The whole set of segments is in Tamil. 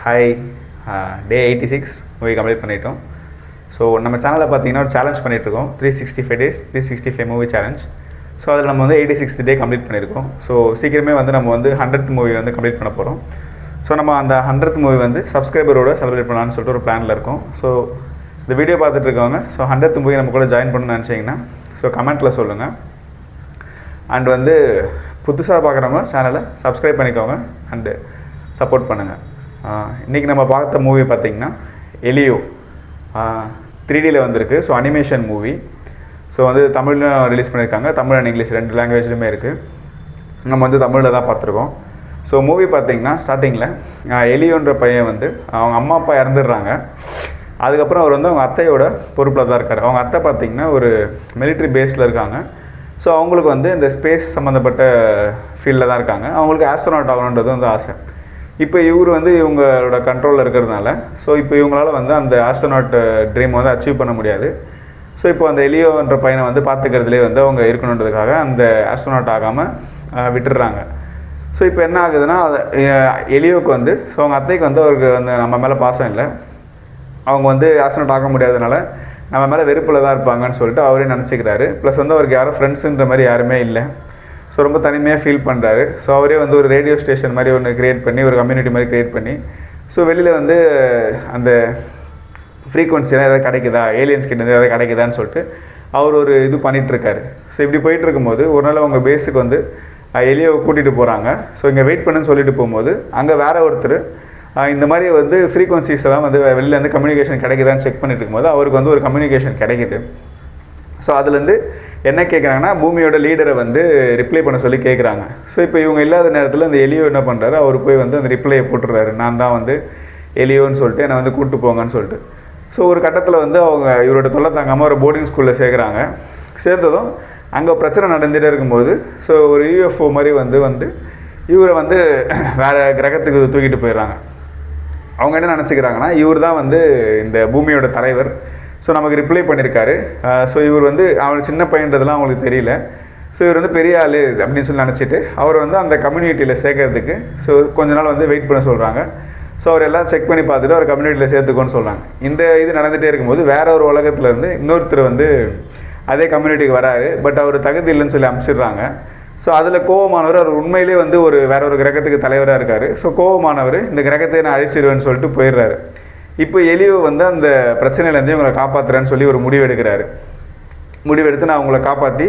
ஹாய். டே 86 மூவி கம்ப்ளீட் பண்ணிட்டோம். ஸோ நம்ம சேனலில் பார்த்தீங்கன்னா ஒரு சேலஞ்ச் பண்ணிகிட்ருக்கோம், 365 days 365 மூவி சேலஞ்ச். ஸோ அதில் நம்ம வந்து 86th டே கம்ப்ளீட் பண்ணியிருக்கோம். ஸோ சீக்கிரமே வந்து நம்ம வந்து 100th மூவி வந்து கம்ப்ளீட் பண்ண போகிறோம். ஸோ நம்ம அந்த 100th மூவி வந்து சப்ஸ்கிரைபரோட செலிப்ரேட் பண்ணலான்னு சொல்லிட்டு ஒரு பிளானில் இருக்கோம். ஸோ இந்த வீடியோ பார்த்துட்டு இருக்கவங்க ஸோ 100th மூவி நம்ம கூட ஜாயின் பண்ணணும்னு நினச்சிங்கன்னா ஸோ கமெண்ட்டில் சொல்லுங்கள். அண்ட் வந்து புதுசாக பார்க்குறவங்க சேனலை சப்ஸ்கிரைப் பண்ணிக்கோங்க அண்டு சப்போர்ட் பண்ணுங்கள். இன்றைக்கி நம்ம பார்த்த மூவி பார்த்திங்கன்னா எலியோ 3Dயில் வந்திருக்கு. So animation movie. ஸோ வந்து தமிழ்லையும் ரிலீஸ் பண்ணியிருக்காங்க, தமிழ் அண்ட் இங்கிலீஷ் 2 லாங்குவேஜ்லையுமே இருக்குது. நம்ம வந்து தமிழில் தான் பார்த்துருக்கோம். ஸோ மூவி பார்த்திங்கன்னா ஸ்டார்டிங்கில் எலியோன்ற பையன் வந்து அவங்க அம்மா அப்பா இறந்துடுறாங்க. அதுக்கப்புறம் அவர் வந்து அவங்க அத்தையோட பொறுப்பில் தான் இருக்கார். அவங்க அத்தை பார்த்திங்கன்னா ஒரு மிலிட்ரி பேஸில் இருக்காங்க. ஸோ அவங்களுக்கு வந்து இந்த ஸ்பேஸ் சம்மந்தப்பட்ட ஃபீல்டில் தான் இருக்காங்க. அவங்களுக்கு ஆஸ்ட்ரோனாட் ஆகணுன்றது வந்து ஆசை. இப்போ இவர் வந்து இவங்களோட கண்ட்ரோலில் இருக்கிறதுனால ஸோ இப்போ இவங்களால் வந்து அந்த ஆஸ்ட்ரோனாட் ட்ரீம் வந்து அச்சீவ் பண்ண முடியாது. ஸோ இப்போ அந்த எலியோன்ற பையனை வந்து பார்த்துக்கிறதுலே வந்து அவங்க இருக்கணுன்றதுக்காக அந்த ஆஸ்ட்ரோனாட் ஆகாமல் விட்டுடுறாங்க. ஸோ இப்போ என்ன ஆகுதுன்னா எலியோவுக்கு வந்து ஸோ அவங்க அத்தைக்கு வந்து அவருக்கு வந்து நம்ம மேலே பாசம் இல்லை, அவங்க வந்து ஆஸ்ட்ரோனாட் ஆக முடியாதனால நம்ம மேலே வெறுப்பில் தான் இருப்பாங்கன்னு சொல்லிட்டு அவரே நினச்சிக்கிறாரு. ப்ளஸ் வந்து அவருக்கு யாரும் ஃப்ரெண்ட்ஸுன்ற மாதிரி யாருமே இல்லை. ஸோ ரொம்ப தனிமையாக ஃபீல் பண்ணுறாரு. ஸோ அவரே வந்து ஒரு ரேடியோ ஸ்டேஷன் மாதிரி ஒன்று க்ரியேட் பண்ணி, ஒரு கம்யூனிட்டி மாதிரி க்ரியேட் பண்ணி ஸோ வெளியில் வந்து அந்த ஃப்ரீக்வன்சியெலாம் எதாவது கிடைக்குதா, ஏலியன்ஸ் கிட்ட எதாவது கிடைக்குதான்னு சொல்லிட்டு அவர் ஒரு இது பண்ணிகிட்ருக்காரு. ஸோ இப்படி போயிட்டுருக்கும்போது ஒரு நாள் அவங்க பேஸுக்கு வந்து எலியோவை கூட்டிகிட்டு போகிறாங்க. ஸோ இங்கே வெயிட் பண்ணுன்னு சொல்லிட்டு போகும்போது அங்கே வேறு ஒருத்தர் இந்த மாதிரி வந்து ஃப்ரீக்வன்சிஸ் எல்லாம் வந்து வெளியில் வந்து கம்யூனிகேஷன் கிடைக்குதான்னு செக் பண்ணிட்டு இருக்கும்போது அவருக்கு வந்து ஒரு கம்யூனிகேஷன் கிடைக்குது. ஸோ அதுலேருந்து என்ன கேட்குறாங்கன்னா பூமியோட லீடரை வந்து ரிப்ளை பண்ண சொல்லி கேட்குறாங்க. ஸோ இப்போ இவங்க இல்லாத நேரத்தில் அந்த எலியோ என்ன பண்ணுறாரு, அவர் போய் வந்து அந்த ரிப்ளையை போட்டுடுறாரு, நான் தான் வந்து எலியோன்னு சொல்லிட்டு என்னை வந்து கூப்பிட்டு போங்கன்னு சொல்லிட்டு. ஸோ ஒரு கட்டத்தில் வந்து அவங்க இவரோட தொல்லை தாங்காமல் ஒரு போர்டிங் ஸ்கூலில் சேர்க்குறாங்க. சேர்த்ததும் அங்கே பிரச்சனை நடந்துகிட்டே இருக்கும்போது ஸோ ஒரு UFO மாதிரி வந்து இவரை வந்து வேறு கிரகத்துக்கு தூக்கிட்டு போயிடுறாங்க. அவங்க என்ன நினச்சிக்கிறாங்கன்னா இவர் தான் வந்து இந்த பூமியோட தலைவர். ஸோ நமக்கு ரிப்ளை பண்ணியிருக்காரு. ஸோ இவர் வந்து அவன் சின்ன பையன்றதுலாம் அவங்களுக்கு தெரியல. ஸோ இவர் வந்து பெரிய ஆள் அப்படின்னு சொல்லி நினச்சிட்டு அவர் வந்து அந்த கம்யூனிட்டியில் சேர்க்கறதுக்கு ஸோ கொஞ்ச நாள் வந்து வெயிட் பண்ண சொல்கிறாங்க. ஸோ அவர் எல்லாம் செக் பண்ணி பார்த்துட்டு அவர் கம்யூனிட்டியில் சேர்த்துக்கோன்னு சொல்கிறாங்க. இந்த இது நடந்துகிட்டே இருக்கும்போது வேற ஒரு உலகத்துலேருந்து இன்னொருத்தர் வந்து அதே கம்யூனிட்டிக்கு வராரு. பட் அவர் தகுதி இல்லைன்னு சொல்லி அனுப்பிச்சிடுறாங்க. ஸோ அதில் கோவமானவர் அவர் உண்மையிலே வந்து ஒரு வேற ஒரு கிரகத்துக்கு தலைவராக இருக்கார். ஸோ கோவமானவர் இந்த கிரகத்தை நான் அழிச்சிடுவேன்னு சொல்லிட்டு போயிடுறாரு. இப்போ எலியோ வந்து அந்த பிரச்சனையிலேருந்து இவங்களை காப்பாற்றுறேன்னு சொல்லி ஒரு முடிவெடுத்து நான் அவங்கள காப்பாற்றி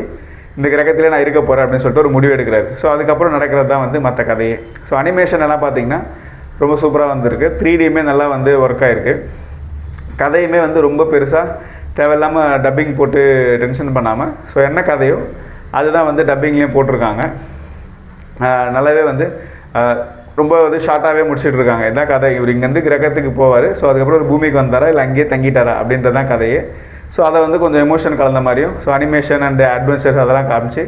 இந்த கிரகத்திலே நான் இருக்க போகிறேன் அப்படின்னு சொல்லிட்டு ஒரு முடிவு எடுக்கிறாரு. ஸோ அதுக்கப்புறம் நடக்கிறது தான் வந்து மற்ற கதையே. ஸோ அனிமேஷன் எல்லாம் பார்த்திங்கன்னா ரொம்ப சூப்பராக வந்திருக்கு. 3Dயுமே நல்லா வந்து ஒர்க் ஆகிருக்கு. கதையுமே வந்து ரொம்ப பெருசாக தேவையில்லாமல் டப்பிங் போட்டு டென்ஷன் பண்ணாமல் ஸோ என்ன கதையோ அதுதான் வந்து டப்பிங்லேயும் போட்டிருக்காங்க. நல்லாவே வந்து ரொம்ப வந்து ஷார்ட்டாகவே முடிச்சுட்டு இருக்காங்க. இதான் கதை. இவர் இங்கேருந்து கிரகத்துக்கு போவார். ஸோ அதுக்கப்புறம் ஒரு பூமிக்கு வந்தாரா இல்லை அங்கேயே தங்கிட்டாரா அப்படின்றதான் கதையே. ஸோ அதை வந்து கொஞ்சம் எமோஷன் கலந்த மாதிரியும் ஸோ அனிமேஷன் அண்ட் அட்வென்ச்சர்ஸ் அதெல்லாம் காமிச்சு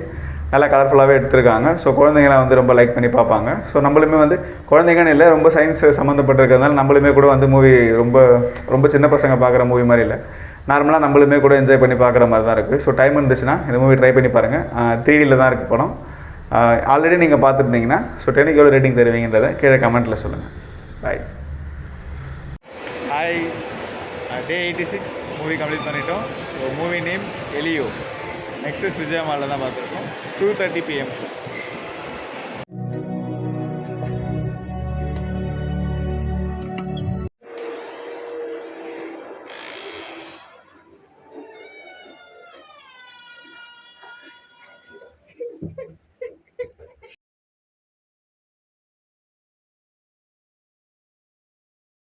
நல்லா கலர்ஃபுல்லாகவே எடுத்திருக்காங்க. ஸோ குழந்தைங்களாம் வந்து ரொம்ப லைக் பண்ணி பார்ப்பாங்க. ஸோ நம்மளுமே வந்து குழந்தைங்கன்னு இல்லை, ரொம்ப சயின்ஸ் சம்மந்தப்பட்டிருக்கிறதுனால நம்மளுமே கூட வந்து மூவி ரொம்ப சின்ன பசங்க பார்க்குற மூவி மாதிரி இல்லை, நார்மலாக நம்மளுமே கூட என்ஜாய் பண்ணி பார்க்குற மாதிரி தான் இருக்குது. ஸோ டைம் இருந்துச்சுன்னா இந்த மூவி ட்ரை பண்ணி பாருங்கள். 3Dயில் தான் இருக்குது படம். ஆல்ரெடி நீங்கள் பார்த்துருந்தீங்கன்னா ஸோ 10க்கு எவ்வளோ ரேட்டிங் தருவீங்கன்றதை கீழே கமெண்ட்டில் சொல்லுங்கள். Bye. Hi. Day 86 movie complete பண்ணிட்டோம். So movie name Elio. Next Vijaya மாலில் தான் பார்த்துருக்கோம். 2:30 PM சார்.